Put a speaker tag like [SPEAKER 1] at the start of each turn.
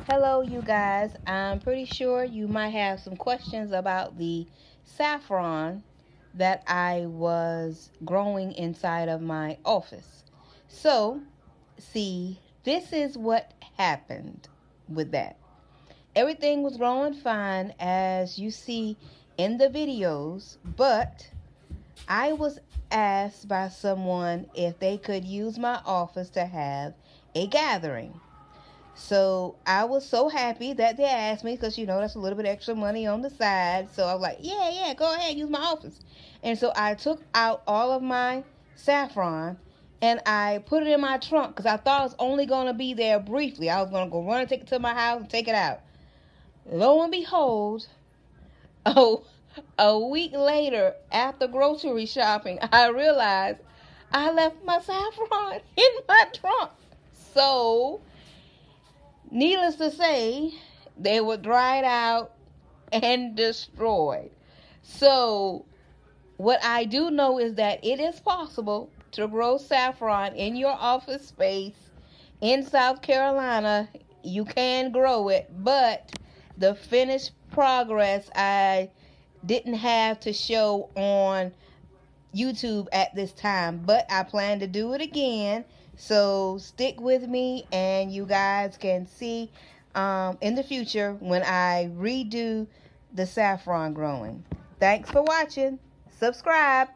[SPEAKER 1] Hello, you guys. I'm pretty sure you might have some questions about the saffron that I was growing inside of my office. So, see, this is what happened with that. Everything was growing fine as you see in the videos, but I was asked by someone if they could use my office to have a gathering. So I was so happy that they asked me because, that's a little bit extra money on the side. So I was like, yeah, go ahead, use my office. And so I took out all of my saffron and I put it in my trunk because I thought it was only going to be there briefly. I was going to go run and take it to my house and take it out. Lo and behold, oh, a week later, after grocery shopping, I realized I left my saffron in my trunk. So needless to say, they were dried out and destroyed. So, what I do know is that it is possible to grow saffron in your office space in South Carolina. You can grow it, but the finished progress I didn't have to show on YouTube at this time, but I plan to do it again. So stick with me, and you guys can see in the future when I redo the saffron growing. Thanks for watching. Subscribe.